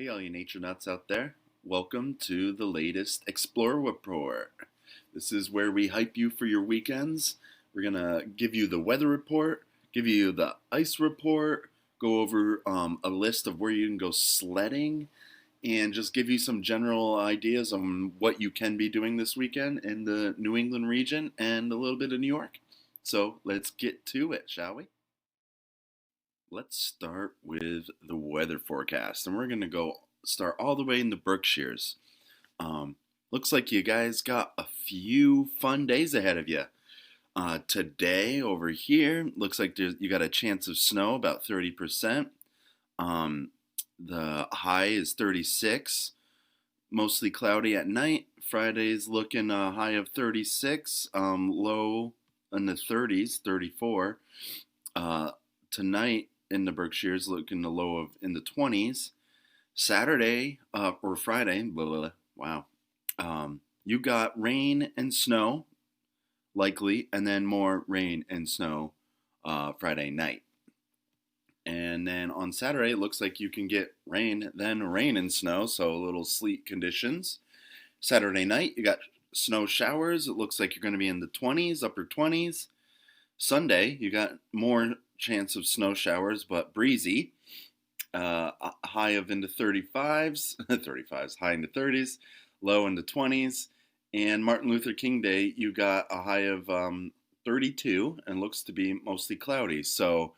Hey, all you nature nuts out there. Welcome to the latest Explore Report. This is where we hype you for your weekends. We're going to give you the weather report, give you the ice report, go over a list of where you can go sledding, and just give you some general ideas on what you can be doing this weekend in the New England region and a little bit of New York. So let's get to it, shall we? Let's start with the weather forecast, and we're going to go start all the way in the Berkshires. Um, Looks like you guys got a few fun days ahead of you. Today over here, looks like you got a chance of snow, about 30%. Um, the high is 36, mostly cloudy at night. Friday's looking a high of 36, low in the 30s, 34. Tonight in the Berkshires, looking a low of in the 20s. Saturday or Friday, blah, blah, blah, wow. You got rain and snow likely, and then more rain and snow Friday night. And then on Saturday, it looks like you can get rain, then rain and snow, so a little sleet conditions. Saturday night, you got snow showers. It looks like you're going to be in the 20s, upper 20s. Sunday, you got more chance of snow showers, but breezy. High of into 35s, 35s, high into 30s, low into 20s. And Martin Luther King Day, you got a high of 32 and looks to be mostly cloudy. So,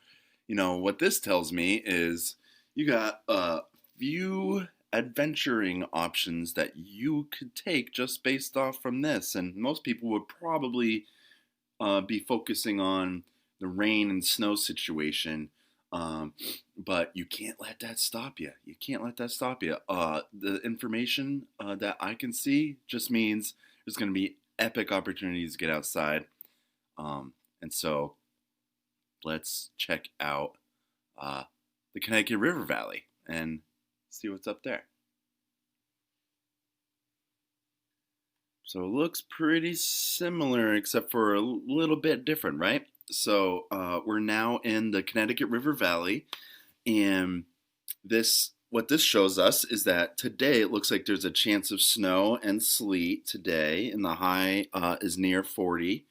what this tells me is you got a few adventuring options that you could take just based off from this. And most people would probably be focusing on the rain and snow situation. But you can't let that stop you. You can't let that stop you. The information that I can see just means there's going to be epic opportunities to get outside. And so let's check out the Connecticut River Valley and see what's up there. So it looks pretty similar, except for a little bit different, right? So we're now in the Connecticut River Valley, and what this shows us is that today it looks like there's a chance of snow and sleet today, and the high is near 40,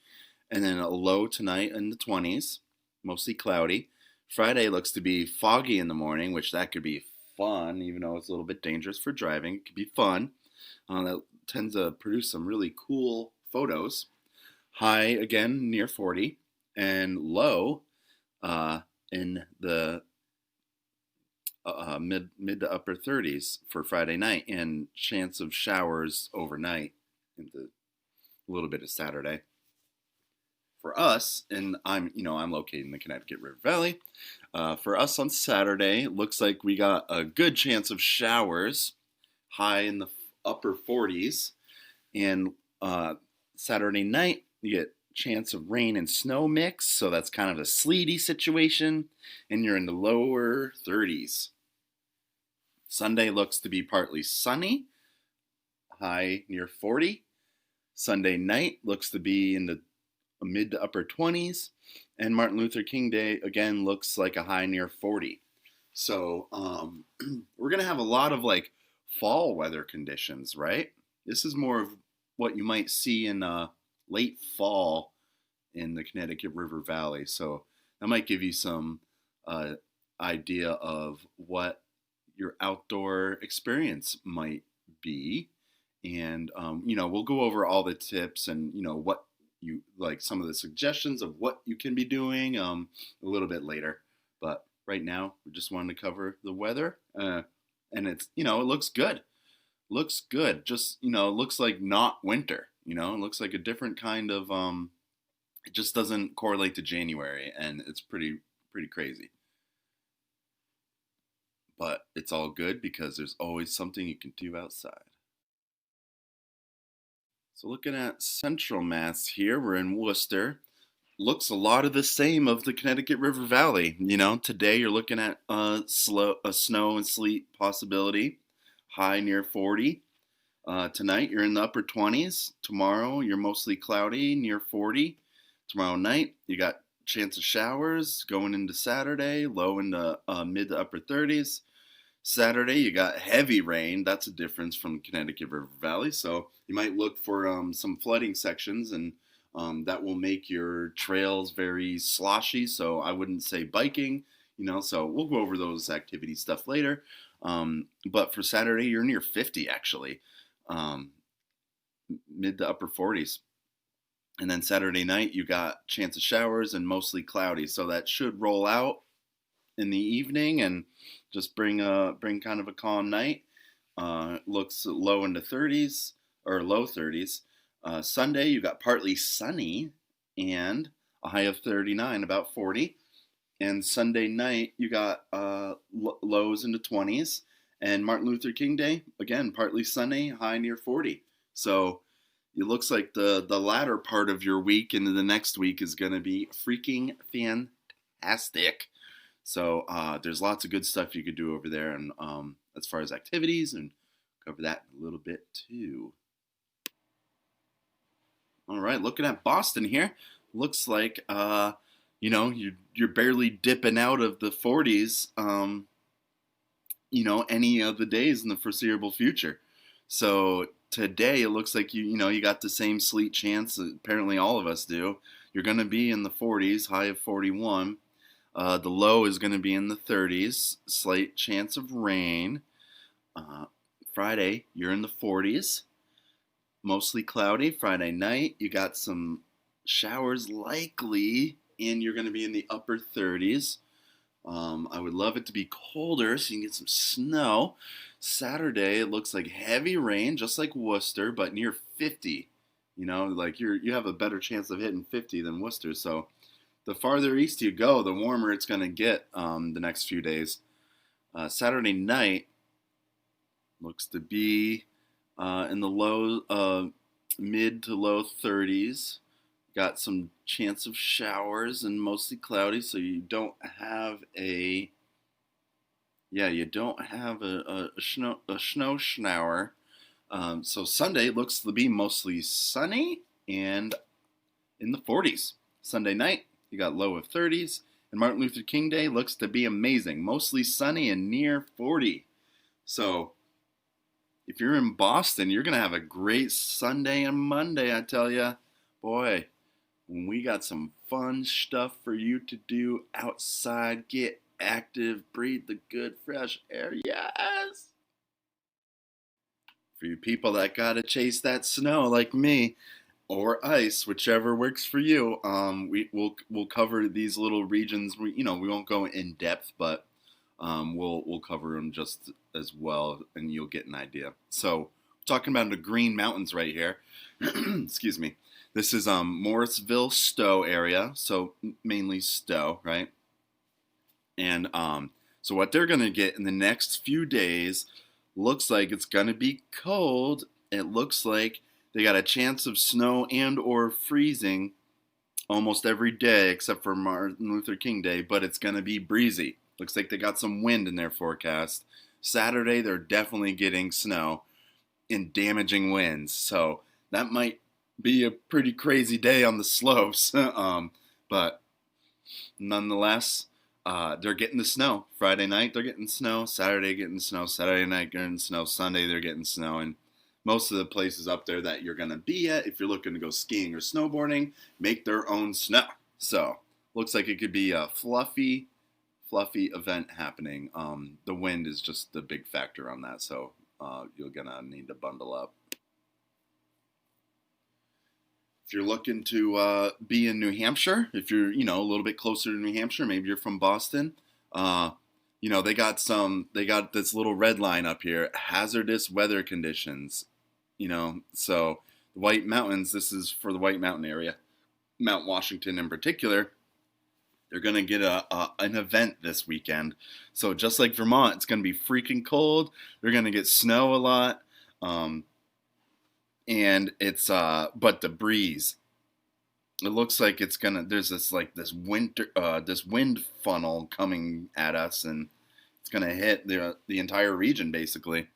and then a low tonight in the 20s, mostly cloudy. Friday looks to be foggy in the morning, which that could be fun, even though it's a little bit dangerous for driving. It could be fun. That tends to produce some really cool photos. High again near 40, and low in the mid to upper 30s for Friday night, and chance of showers overnight into a little bit of Saturday. For us, and I'm located in the Connecticut River Valley. For us on Saturday, looks like we got a good chance of showers, high in the upper 40s, and Saturday night you get chance of rain and snow mix, so that's kind of a sleety situation, and you're in the lower 30s. Sunday looks to be partly sunny, high near 40. Sunday night looks to be in the mid to upper 20s, and Martin Luther King Day again looks like a high near 40. So we're gonna have a lot of like fall weather conditions, right? This is more of what you might see in late fall in the Connecticut River Valley. So that might give you some idea of what your outdoor experience might be. And, we'll go over all the tips and, what you like, some of the suggestions of what you can be doing a little bit later. But right now, we just wanted to cover the weather. And it's, it looks good. Looks good. Just, it looks like not winter. It looks like a different kind of, it just doesn't correlate to January, and it's pretty crazy. But it's all good because there's always something you can do outside. So looking at Central Mass here, we're in Worcester. Looks a lot of the same of the Connecticut River Valley. Today you're looking at a snow and sleet possibility, high near 40. Tonight you're in the upper 20s. Tomorrow you're mostly cloudy, near 40. Tomorrow night you got chance of showers going into Saturday, low in the mid to upper 30s. Saturday, you got heavy rain. That's a difference from Connecticut River Valley. So you might look for some flooding sections, and that will make your trails very sloshy. So I wouldn't say biking, so we'll go over those activity stuff later. But for Saturday, you're near 50 actually, um, mid to upper 40s. And then Saturday night, you got chance of showers and mostly cloudy. So that should roll out in the evening and just bring kind of a calm night. Looks low into 30s or low 30s. Sunday you got partly sunny and a high of 39, about 40. And Sunday night you got lows into 20s. And Martin Luther King Day again partly sunny, high near 40. So it looks like the latter part of your week into the next week is going to be freaking fantastic. So there's lots of good stuff you could do over there, and as far as activities, and cover that a little bit too. All right, looking at Boston here, looks like you're barely dipping out of the 40s, any of the days in the foreseeable future. So today it looks like you got the same sleet chance. Apparently, all of us do. You're going to be in the 40s, high of 41. The low is going to be in the 30s, slight chance of rain. Friday, you're in the 40s, mostly cloudy. Friday night, you got some showers likely, and you're going to be in the upper 30s. I would love it to be colder so you can get some snow. Saturday, it looks like heavy rain, just like Worcester, but near 50. Like you have a better chance of hitting 50 than Worcester, so the farther east you go, the warmer it's going to get the next few days. Saturday night looks to be in the low, mid to low 30s. Got some chance of showers and mostly cloudy, so you don't have a snow shower. So Sunday looks to be mostly sunny and in the 40s. Sunday night, you got low of 30s, and Martin Luther King Day looks to be amazing, mostly sunny and near 40. So if you're in Boston, you're going to have a great Sunday and Monday, I tell you. Boy, we got some fun stuff for you to do outside. Get active, breathe the good fresh air. Yes! For you people that got to chase that snow like me, or ice, whichever works for you. We'll cover these little regions. We won't go in depth, but we'll cover them just as well, and you'll get an idea. So, talking about the Green Mountains right here. Excuse me. This is Morrisville, Stowe area, so mainly Stowe, right? And so what they're gonna get in the next few days looks like it's gonna be cold. It looks like they got a chance of snow and or freezing almost every day except for Martin Luther King Day, but it's going to be breezy. Looks like they got some wind in their forecast. Saturday, they're definitely getting snow and damaging winds. So that might be a pretty crazy day on the slopes. But nonetheless, they're getting the snow. Friday night, they're getting snow. Saturday, getting snow. Saturday night, getting snow. Sunday, they're getting snow. And most of the places up there that you're going to be at, if you're looking to go skiing or snowboarding, make their own snow. So, looks like it could be a fluffy event happening. The wind is just the big factor on that, so you're going to need to bundle up. If you're looking to be in New Hampshire, if you're, a little bit closer to New Hampshire, maybe you're from Boston, they got this little red line up here, hazardous weather conditions. So the White Mountains, this is for the White Mountain area, Mount Washington in particular, they're going to get an event this weekend. So just like Vermont, it's going to be freaking cold. They're going to get snow a lot. And it's, but the breeze, it looks like there's this wind funnel coming at us, and it's going to hit the entire region basically.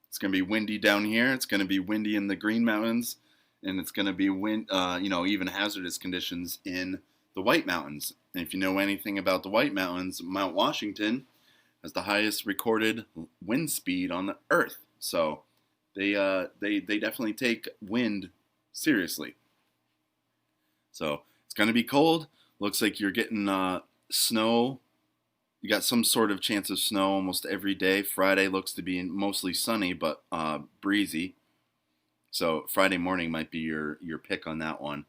It's going to be windy down here. It's going to be windy in the Green Mountains, and it's going to be even hazardous conditions in the White Mountains. And if you know anything about the White Mountains, Mount Washington, has the highest recorded wind speed on the Earth. So they definitely take wind seriously. So it's going to be cold. Looks like you're getting snow. You got some sort of chance of snow almost every day. Friday looks to be mostly sunny but breezy. So Friday morning might be your pick on that one.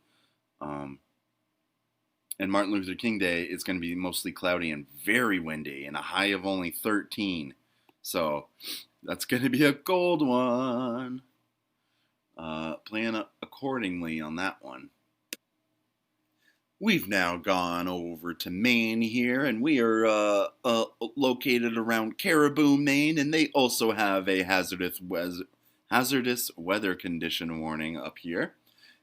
Um, and Martin Luther King Day is going to be mostly cloudy and very windy, and a high of only 13. So that's going to be a cold one. Plan accordingly on that one. We've now gone over to Maine here, and we are located around Caribou, Maine, and they also have a hazardous weather condition warning up here.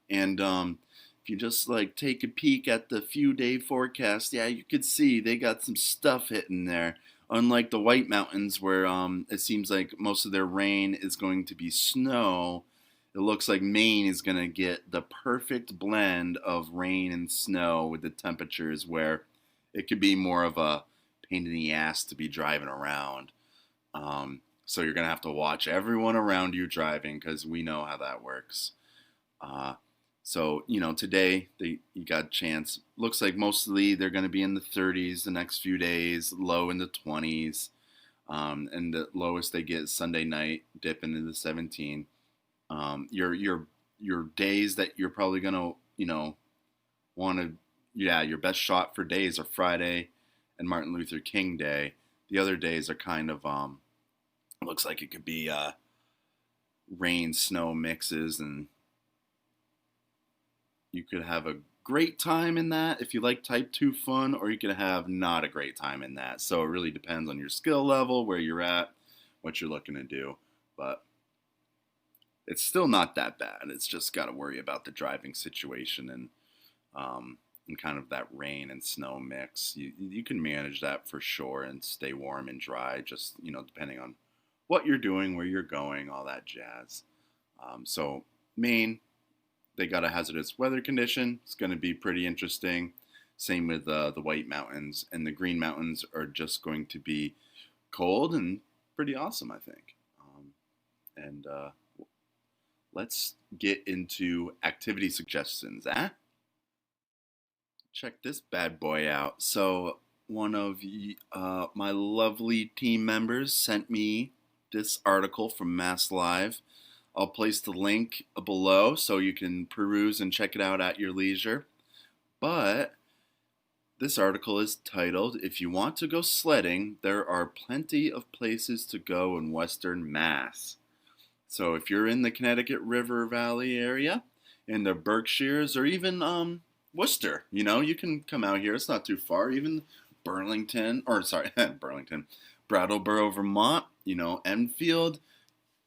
And if you just like take a peek at the few-day forecast, yeah, you could see they got some stuff hitting there. Unlike the White Mountains, where it seems like most of their rain is going to be snow, it looks like Maine is going to get the perfect blend of rain and snow with the temperatures where it could be more of a pain in the ass to be driving around. So you're going to have to watch everyone around you driving because we know how that works. So, today you got a chance. Looks like mostly they're going to be in the 30s the next few days, low in the 20s. And the lowest they get is Sunday night, dipping into the 17. Your days that you're probably gonna want to your best shot for days are Friday and Martin Luther King Day. The other days are kind of looks like it could be rain snow mixes, and you could have a great time in that if you like type 2 fun, or you could have not a great time in that. So it really depends on your skill level, where you're at, what you're looking to do, but it's still not that bad. It's just got to worry about the driving situation and kind of that rain and snow mix. You can manage that for sure and stay warm and dry, just depending on what you're doing, where you're going, all that jazz. So Maine, they got a hazardous weather condition. It's going to be pretty interesting. Same with the White Mountains, and the Green Mountains are just going to be cold and pretty awesome, I think. And let's get into activity suggestions, Check this bad boy out. So one of my lovely team members sent me this article from Mass Live. I'll place the link below so you can peruse and check it out at your leisure. But this article is titled, "If you want to go sledding, there are plenty of places to go in Western Mass." So if you're in the Connecticut River Valley area, in the Berkshires, or even Worcester, you can come out here. It's not too far. Even Burlington, Brattleboro, Vermont, Enfield.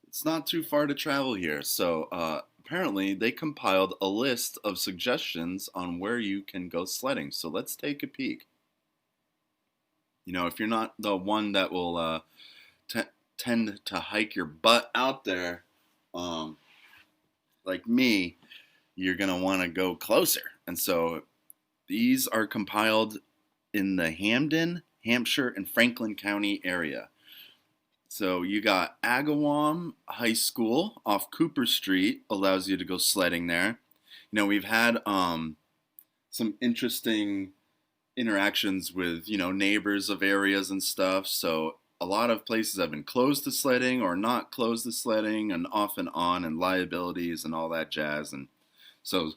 It's not too far to travel here. So apparently they compiled a list of suggestions on where you can go sledding. So let's take a peek. If you're not the one that will tend to hike your butt out there, like me, you're going to want to go closer. And so these are compiled in the Hamden, Hampshire, and Franklin County area. So you got Agawam High School off Cooper Street, allows you to go sledding there. We've had some interesting interactions with, neighbors of areas and stuff. So a lot of places have been closed to sledding or not closed to sledding, and off and on, and liabilities and all that jazz. And so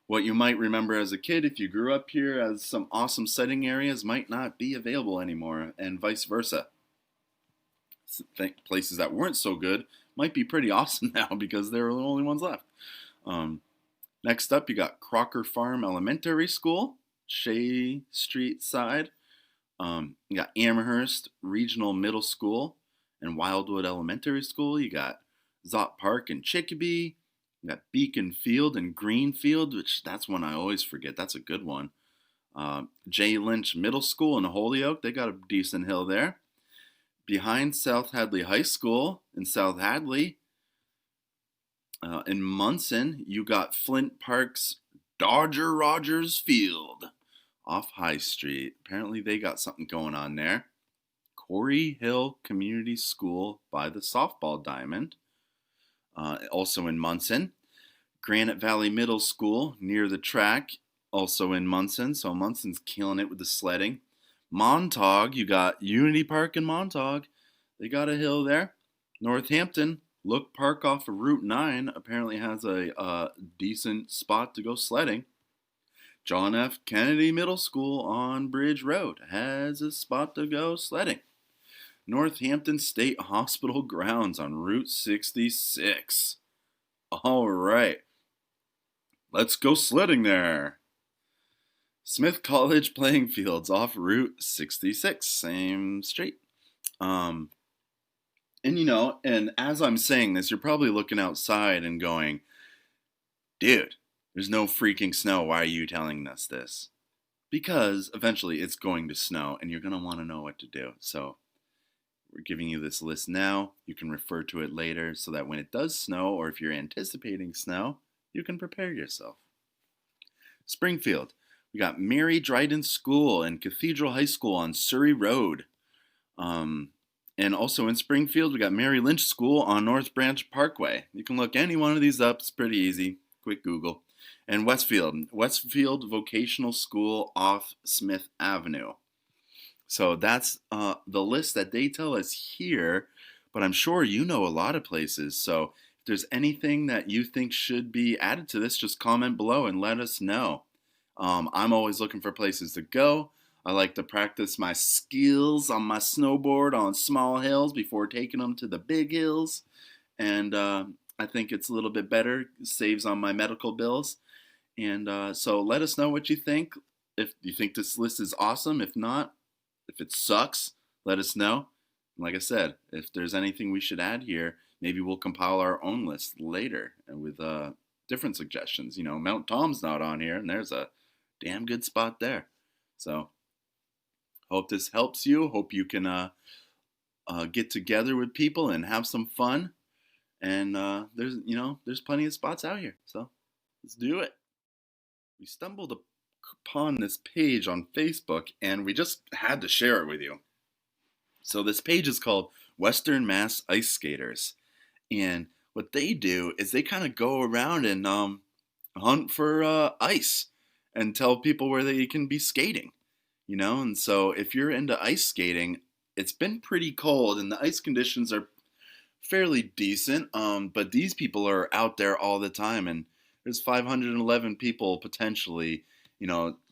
what you might remember as a kid, if you grew up here as some awesome sledding areas, might not be available anymore, and vice versa. Places that weren't so good might be pretty awesome now because they're the only ones left. Next up, you got Crocker Farm Elementary School, Shea Street side. You got Amherst Regional Middle School and Wildwood Elementary School. You got Zott Park and Chicopee. You got Beacon Field and Greenfield, which that's one I always forget. That's a good one. J. Lynch Middle School in Holyoke. They got a decent hill there. Behind South Hadley High School in South Hadley. In Munson, you got Flint Park's Dodger Rogers Field off High Street. Apparently they got something going on there. Quarry Hill Community School by the softball diamond, also in Munson. Granite Valley Middle School near the track, also in Munson. So Munson's killing it with the sledding. Montauk, you got Unity Park in Montauk. They got a hill there. Northampton, Look Park off of Route 9 apparently has a decent spot to go sledding. John F. Kennedy Middle School on Bridge Road has a spot to go sledding. Northampton State Hospital grounds on Route 66. All right. Let's go sledding there. Smith College playing fields off Route 66, same street. And and as I'm saying this, you're probably looking outside and going, dude, there's no freaking snow. Why are you telling us this? Because eventually it's going to snow and you're going to want to know what to do. So we're giving you this list now. You can refer to it later so that when it does snow, or if you're anticipating snow, you can prepare yourself. Springfield, we got Mary Dryden School and Cathedral High School on Surrey Road. And also in Springfield, we got Mary Lynch School on North Branch Parkway. You can look any one of these up. It's pretty easy. Quick Google. And Westfield Vocational School off Smith Avenue. So that's the list that they tell us here, but I'm sure you know a lot of places. So if there's anything that you think should be added to this, just comment below and let us know. I'm always looking for places to go. I like to practice my skills on my snowboard on small hills before taking them to the big hills. And I think it's a little bit better, saves on my medical bills. And so let us know what you think. If you think this list is awesome, if not, if it sucks, let us know. Like I said, if there's anything we should add here, maybe we'll compile our own list later and with different suggestions. Mount Tom's not on here, and there's a damn good spot there. So, hope this helps you. Hope you can get together with people and have some fun. And there's plenty of spots out here. So, let's do it. We stumbled upon this page on Facebook, and we just had to share it with you. So this page is called Western Mass Ice Skaters, and what they do is they kind of go around and hunt for ice and tell people where they can be skating, and so if you're into ice skating, it's been pretty cold and the ice conditions are fairly decent, but these people are out there all the time, and there's 511 people potentially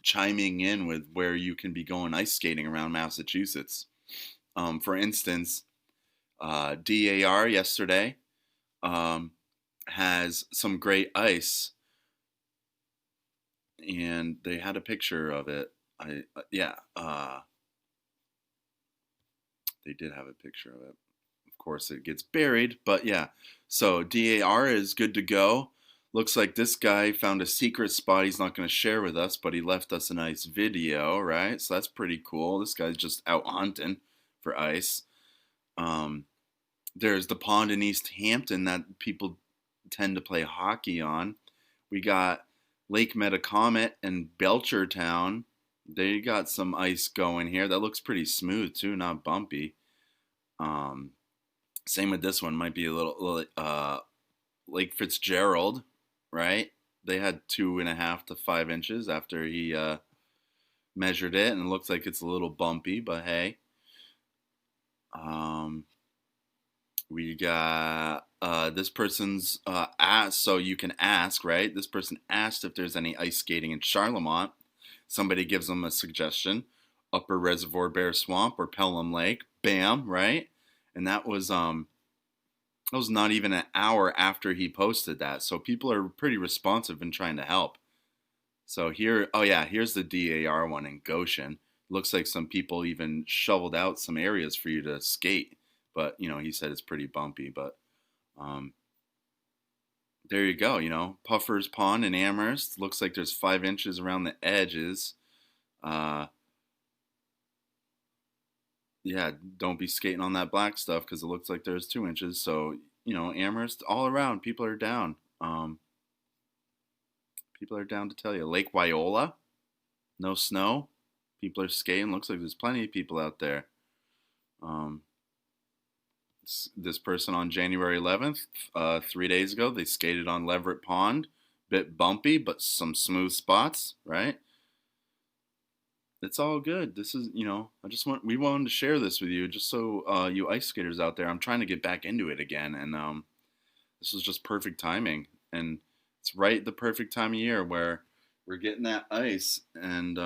chiming in with where you can be going ice skating around Massachusetts. For instance, DAR yesterday has some great ice, and they had a picture of it. They did have a picture of it. Of course, it gets buried, but yeah. So DAR is good to go. Looks like this guy found a secret spot he's not going to share with us, but he left us a nice video, right? So that's pretty cool. This guy's just out hunting for ice. There's the pond in East Hampton that people tend to play hockey on. We got Lake Metacomet and Belchertown. They got some ice going here. That looks pretty smooth too, not bumpy. Same with this one. Might be a little Lake Fitzgerald, right? They had 2.5 to 5 inches after he measured it, and it looks like it's a little bumpy, but hey. We got this person's asked, so you can ask, right? This person asked if there's any ice skating in Charlemont. Somebody gives them a suggestion: Upper Reservoir Bear Swamp or Pelham Lake. Bam, right? And that was not even an hour after he posted that. So people are pretty responsive and trying to help. So here, here's the DAR one in Goshen. Looks like some people even shoveled out some areas for you to skate. But, he said it's pretty bumpy. But there you go, Puffer's Pond in Amherst. Looks like there's 5 inches around the edges. Don't be skating on that black stuff because it looks like there's 2 inches. So, Amherst, all around, people are down. People are down to tell you. Lake Wyola, no snow. People are skating. Looks like there's plenty of people out there. Um, this person on January 11th, 3 days ago, they skated on Leverett Pond. Bit bumpy, but some smooth spots, right? It's all good. This is, we wanted to share this with you just so you ice skaters out there, I'm trying to get back into it again. And this was just perfect timing. And it's right the perfect time of year where we're getting that ice. And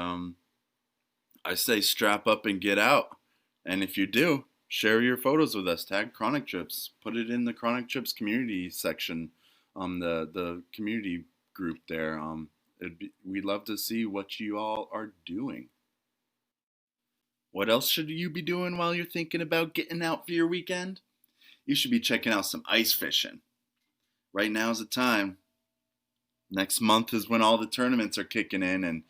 I say strap up and get out. And if you do, share your photos with us. Tag Chronic Trips. Put it in the Chronic Trips community section, the community group there. We'd love to see what you all are doing. What else should you be doing while you're thinking about getting out for your weekend? You should be checking out some ice fishing. Right now's the time. Next month is when all the tournaments are kicking in, and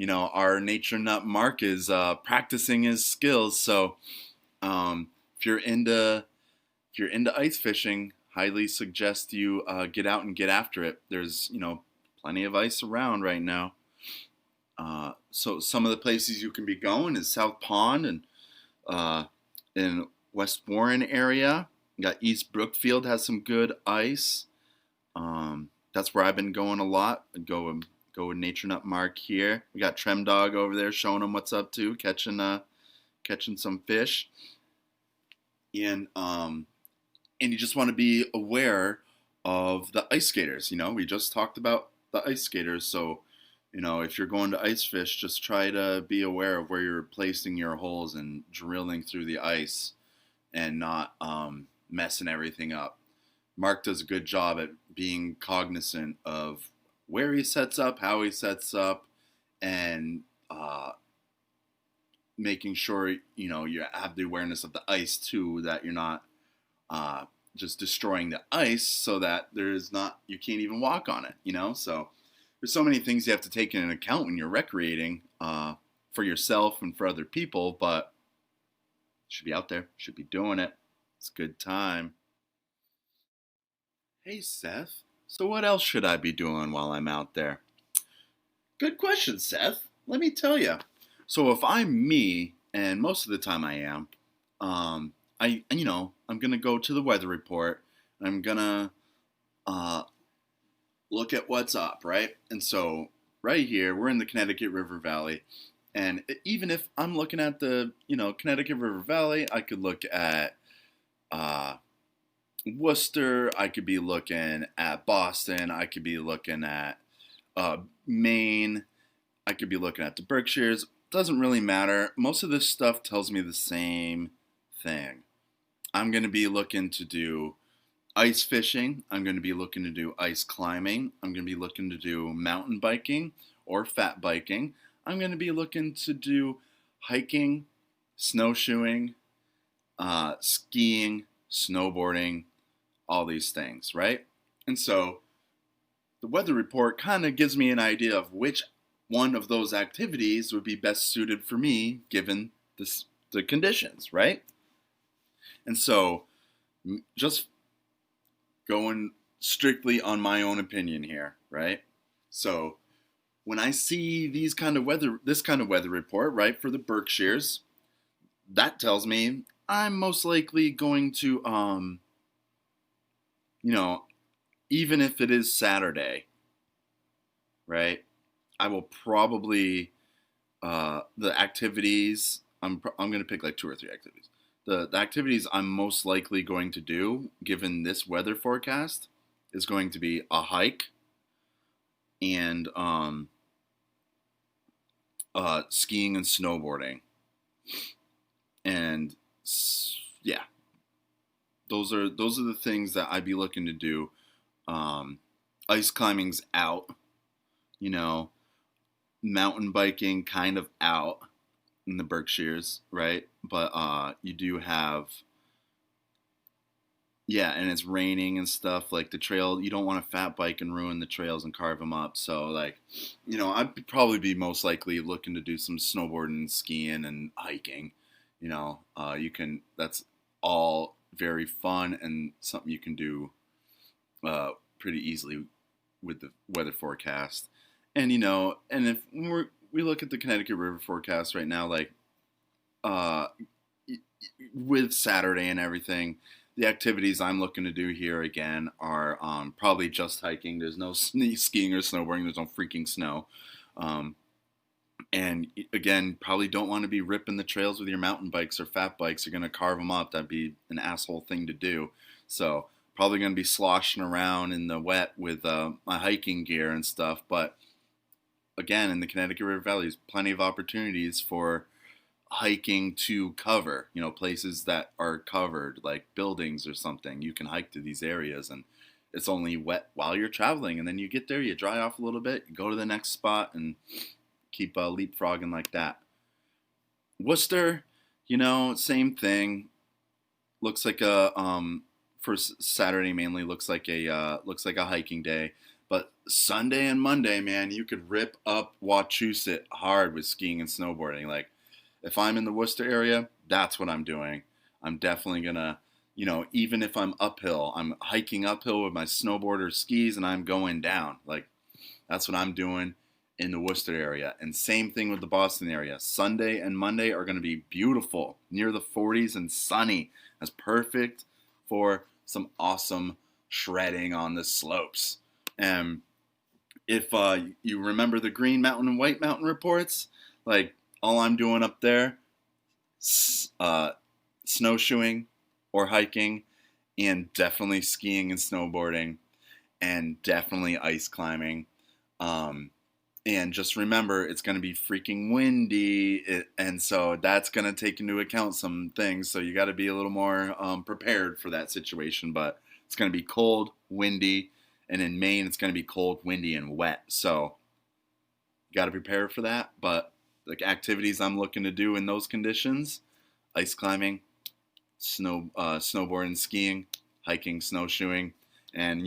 our nature nut Mark is practicing his skills. So um, if you're into ice fishing, highly suggest you get out and get after it. There's plenty of ice around right now. So some of the places you can be going is South Pond and in West Warren area. You got East Brookfield has some good ice. That's where I've been going a lot. Go with Nature Nut Mark here. We got Trem Dog over there showing him what's up to, catching some fish. And you just want to be aware of the ice skaters. We just talked about the ice skaters, so if you're going to ice fish, just try to be aware of where you're placing your holes and drilling through the ice and not messing everything up. Mark does a good job at being cognizant of where he sets up, how he sets up, and making sure you have the awareness of the ice too, that you're not just destroying the ice so that you can't even walk on it. So there's so many things you have to take into account when you're recreating for yourself and for other people, but you should be out there, should be doing it. It's a good time. Hey Seth, so what else should I be doing while I'm out there? Good question, Seth. Let me tell you. So if I'm me, and most of the time I am, I'm gonna go to the weather report. I'm gonna look at what's up, right? And so right here, we're in the Connecticut River Valley. And even if I'm looking at the, Connecticut River Valley, I could look at Worcester. I could be looking at Boston. I could be looking at Maine. I could be looking at the Berkshires. Doesn't really matter. Most of this stuff tells me the same thing. I'm going to be looking to do ice fishing. I'm going to be looking to do ice climbing. I'm going to be looking to do mountain biking or fat biking. I'm going to be looking to do hiking, snowshoeing, skiing, snowboarding, all these things, right? And so the weather report kind of gives me an idea of which one of those activities would be best suited for me given the conditions, right? And so just going strictly on my own opinion here, right? So when I see this kind of weather report, right, for the Berkshires, that tells me I'm most likely going to, even if it is Saturday, right, I will probably, the activities, I'm going to pick like 2 or 3 activities. The activities I'm most likely going to do, given this weather forecast, is going to be a hike and skiing and snowboarding. And yeah, those are the things that I'd be looking to do. Ice climbing's out, mountain biking kind of out in the Berkshires, right? But you do have, and it's raining and stuff. Like the trail, you don't want to fat bike and ruin the trails and carve them up. So like, I'd probably be most likely looking to do some snowboarding, skiing, and hiking. That's all very fun and something you can do pretty easily with the weather forecast. And and if we look at the Connecticut River forecast right now, like with Saturday and everything, the activities I'm looking to do here again are probably just hiking. There's no skiing or snowboarding. There's no freaking snow. Um, and again, probably don't want to be ripping the trails with your mountain bikes or fat bikes. You're going to carve them up. That'd be an asshole thing to do. So probably going to be sloshing around in the wet with my hiking gear and stuff. But again, in the Connecticut River Valley, there's plenty of opportunities for hiking to cover, places that are covered, like buildings or something. You can hike to these areas, and it's only wet while you're traveling. And then you get there, you dry off a little bit, you go to the next spot, and keep leapfrogging like that. Worcester, same thing. Looks like a for Saturday mainly looks like a hiking day. But Sunday and Monday, man, you could rip up Wachusett hard with skiing and snowboarding. Like, if I'm in the Worcester area, that's what I'm doing. I'm definitely gonna, even if I'm uphill, I'm hiking uphill with my snowboard or skis and I'm going down. Like, that's what I'm doing in the Worcester area. And same thing with the Boston area. Sunday and Monday are gonna be beautiful, near the 40s and sunny. That's perfect for some awesome shredding on the slopes. And if you remember the Green Mountain and White Mountain reports, like, all I'm doing up there, snowshoeing or hiking, and definitely skiing and snowboarding, and definitely ice climbing. And just remember, it's going to be freaking windy, and so that's going to take into account some things. So you got to be a little more prepared for that situation. But it's going to be cold, windy, and in Maine, it's going to be cold, windy, and wet. So you got to prepare for that. But the activities I'm looking to do in those conditions: ice climbing, snowboarding, skiing, hiking, snowshoeing, and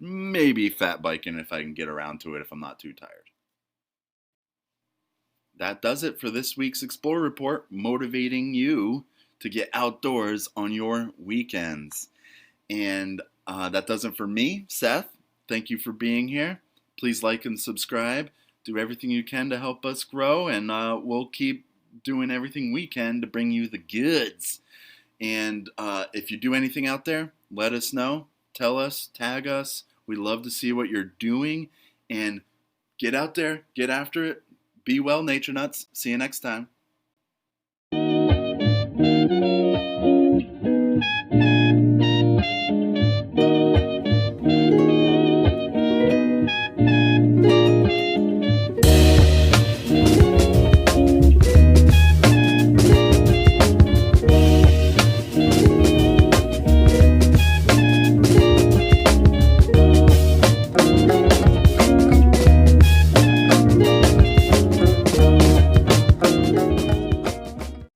maybe fat biking if I can get around to it if I'm not too tired. That does it for this week's Explore Report, motivating you to get outdoors on your weekends. And that does it for me, Seth. Thank you for being here. Please like and subscribe. Do everything you can to help us grow, and we'll keep doing everything we can to bring you the goods. And if you do anything out there, let us know. Tell us, tag us. We love to see what you're doing. And get out there, get after it. Be well, Nature Nuts. See you next time.